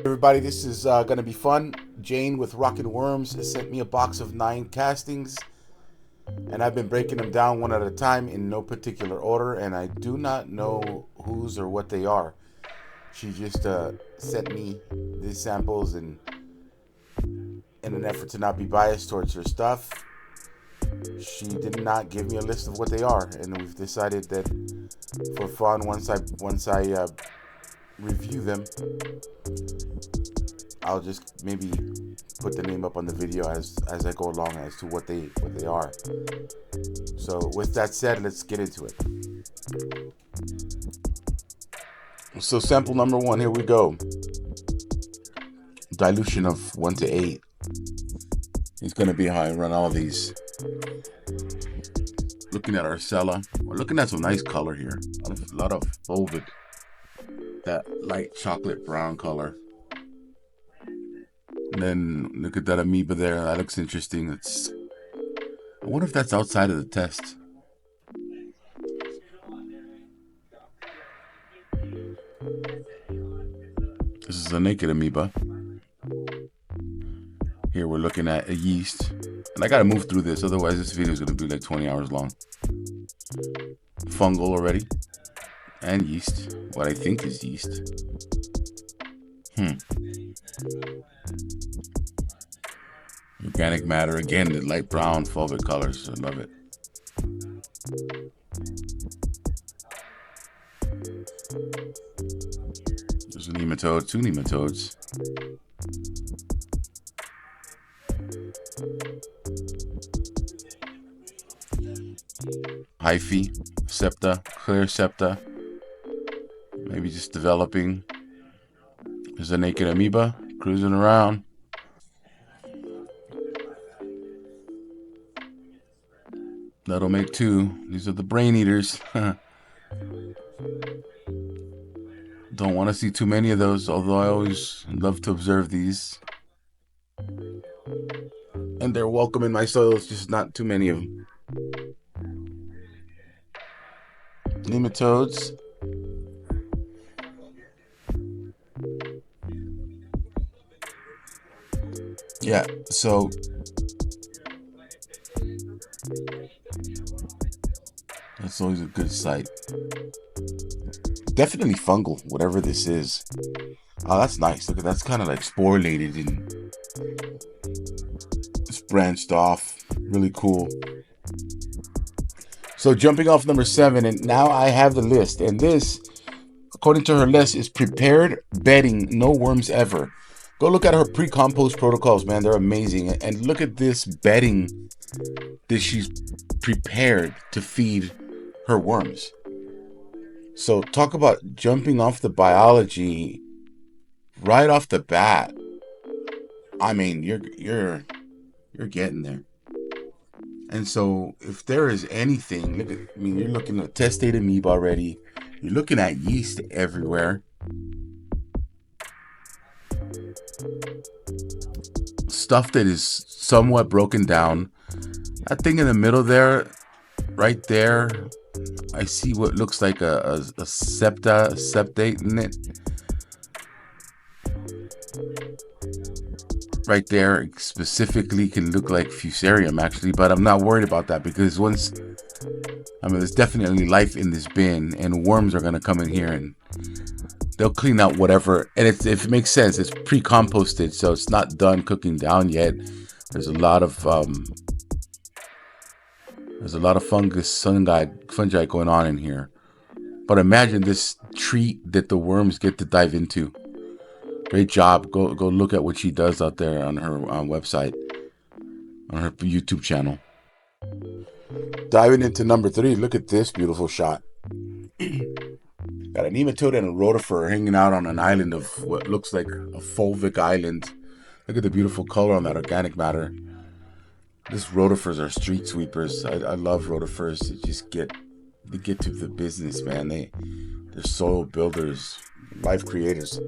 Everybody, this is going to be fun. Jayne with RockinWorms sent me a box of 9 castings, and I've been breaking them down one at a time in no particular order, and I do not know whose or what they are. She just sent me these samples, and in an effort to not be biased towards her stuff, she did not give me a list of what they are, and we've decided that for fun, once I review them, I'll just maybe put the name up on the video as I go along as to what they are. So with that said, let's get into it. So sample number 1, here we go. Dilution of 1 to 8 is going to be how I run all these. Looking at our Arcella, we're looking at some nice color here. A lot of velvet, that light chocolate brown color. And then look at that amoeba there. That looks interesting. I wonder if that's outside of the test. This is a naked amoeba. Here we're looking at a yeast. And I gotta move through this, otherwise this video is gonna be like 20 hours long. Fungal already. And yeast. What I think is yeast. Organic matter, again, the light brown velvet colors. I love it. There's a nematode, 2 nematodes. Hyphae, septa, clear septa. Maybe just developing. There's a naked amoeba cruising around. That'll make 2. These are the brain eaters. Don't want to see too many of those, although I always love to observe these. And they're welcome in my soils, just not too many of them. Nematodes. Yeah, so that's always a good sight. Definitely fungal, whatever this is. Oh, that's nice. Look at that's kind of like sporulated and it's branched off. Really cool. So jumping off number 7, and now I have the list. And this, according to her list, is prepared bedding, no worms ever. Go look at her pre-compost protocols, man. They're amazing. And look at this bedding that she's prepared to feed her worms. So talk about jumping off the biology right off the bat. I mean, you're getting there. And so if there is anything, you're looking at testate amoeba already. You're looking at yeast everywhere. Stuff that is somewhat broken down. That thing in the middle there, right there, I see what looks like a septate in it. Right there specifically can look like fusarium actually, but I'm not worried about that because there's definitely life in this bin, and worms are gonna come in here and they'll clean out whatever. And if it makes sense, it's pre-composted, so it's not done cooking down yet. There's a lot of fungi going on in here. But imagine this treat that the worms get to dive into. Great job. Go look at what she does out there on her website, on her YouTube channel. Diving into number 3, look at this beautiful shot. Got a nematode and a rotifer hanging out on an island of what looks like a fulvic island. Look at the beautiful color on that organic matter. These rotifers are street sweepers. I love rotifers. They get to the business, man. They're soil builders, life creators.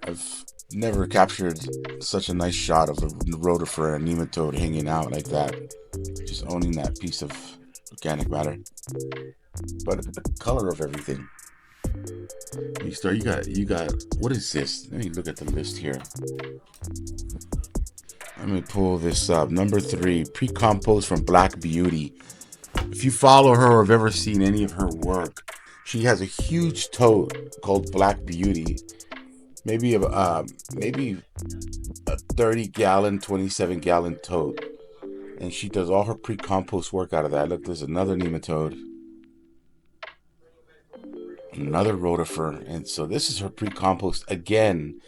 I've never captured such a nice shot of a rotifer and a nematode hanging out like that, just owning that piece of organic matter. But the color of everything, You got what is this? Let me look at the list here. Let me pull this up. Number 3, pre-compost from Black Beauty. If you follow her or have ever seen any of her work, she has a huge tote called Black Beauty. Maybe a 30-gallon, 27-gallon tote. And she does all her pre-compost work out of that. Look, there's another nematode. Another rotifer. And so this is her pre-compost again.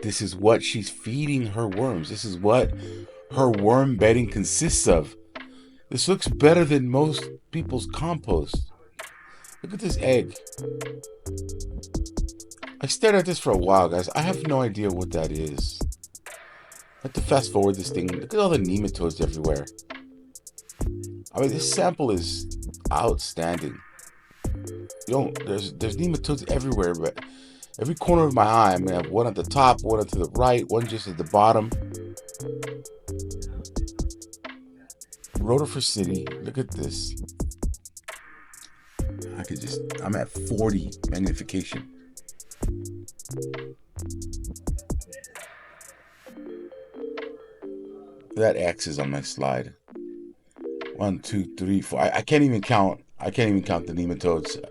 This is what she's feeding her worms. This is what her worm bedding consists of. This looks better than most people's compost. Look at this egg. I stared at this for a while, guys. I have no idea what that is. I have to fast forward this thing. Look at all the nematodes everywhere. I mean, this sample is outstanding. There's nematodes everywhere, but every corner of my eye, I'm gonna have one at the top, one to the right, one just at the bottom. Rotifer City, look at this. I'm at 40 magnification. That X is on my slide. 1, 2, 3, 4. I can't even count. I can't even count the nematodes.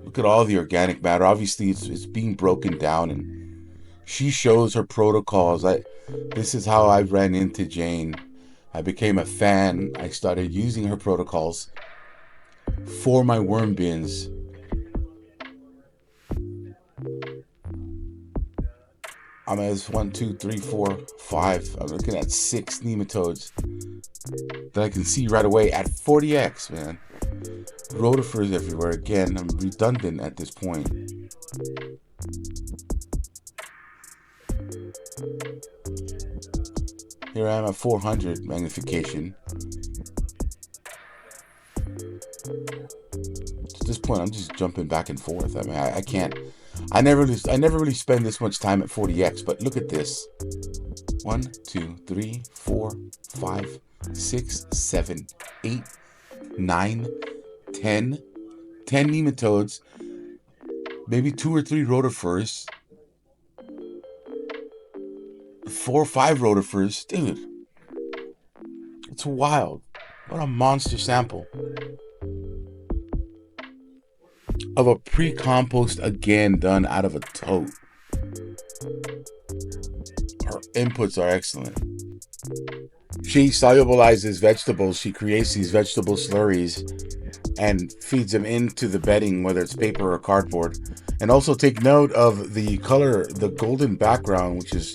Look at all the organic matter. Obviously, it's being broken down, and she shows her protocols. This is how I ran into Jayne. I became a fan. I started using her protocols for my worm bins. I'm at 1, 2, 3, 4, 5. I'm looking at 6 nematodes that I can see right away at 40x, man. Rotifers everywhere. Again, I'm redundant at this point. Here I am at 400 magnification. At this point, I'm just jumping back and forth. I mean, I can't. I never really spend this much time at 40x. But look at this: 1, 2, 3, 4, 5, 6, 7, 8, 9, 10 nematodes, maybe 2 or 3 rotifers, 4 or 5 rotifers. Dude, it's wild. What a monster sample of a pre-compost, again done out of a tote. Her inputs are excellent. She solubilizes vegetables. She creates these vegetable slurries and feeds them into the bedding, whether it's paper or cardboard. And also take note of the color, the golden background, which is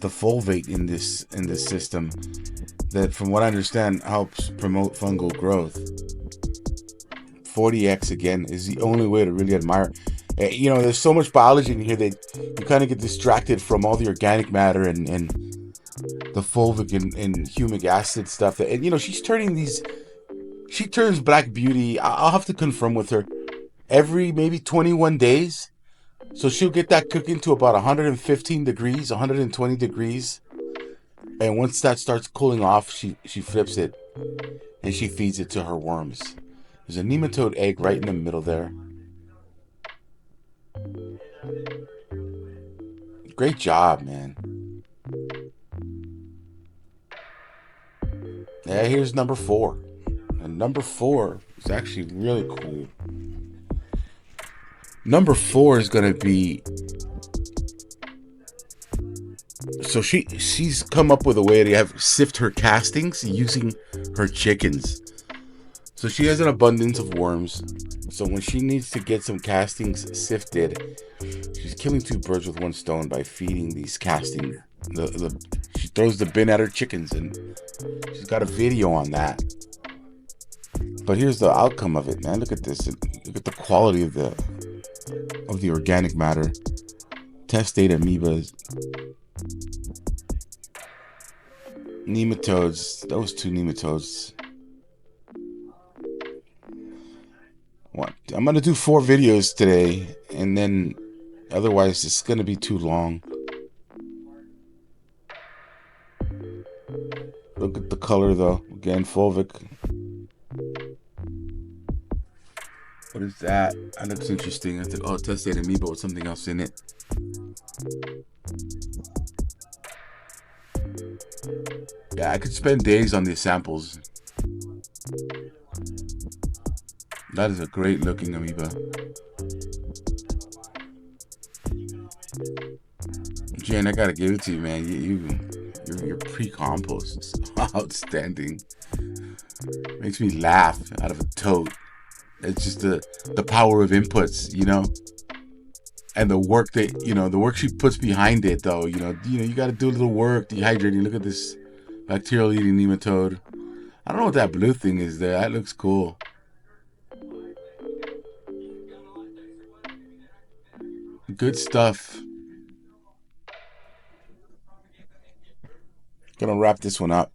the fulvate in this system, that from what I understand helps promote fungal growth. 40x again is the only way to really admire. You know, there's so much biology in here that you kind of get distracted from all the organic matter and the fulvic and humic acid stuff. And you know, she turns Black Beauty. I'll have to confirm with her every maybe 21 days. So she'll get that cooking to about 115 degrees, 120 degrees. And once that starts cooling off, she flips it and she feeds it to her worms. There's a nematode egg right in the middle there. Great job, man. Yeah, here's number 4. And number 4 is actually really cool. Number 4 is going to be... So she's come up with a way to sift her castings using her chickens. So she has an abundance of worms. So when she needs to get some castings sifted, she's killing 2 birds with 1 stone by feeding these castings. She throws the bin at her chickens, and she's got a video on that. But here's the outcome of it, man. Look at this. Look at the quality of the organic matter. Testate amoebas. Nematodes. Those 2 nematodes. I'm going to do 4 videos today, and then otherwise it's going to be too long. Look at the color though. Again, fulvic. What is that? That looks interesting. I think, oh, tested amoeba with something else in it. Yeah, I could spend days on these samples. That is a great looking amoeba. Jayne, I gotta give it to you, man. Your pre-compost is outstanding. Makes me laugh out of a tote. It's just the power of inputs, you know, and the work that the work she puts behind it, though. You got to do a little work, dehydrating. Look at this bacterial eating nematode. I don't know what that blue thing is there. That looks cool. Good stuff. Gonna wrap this one up.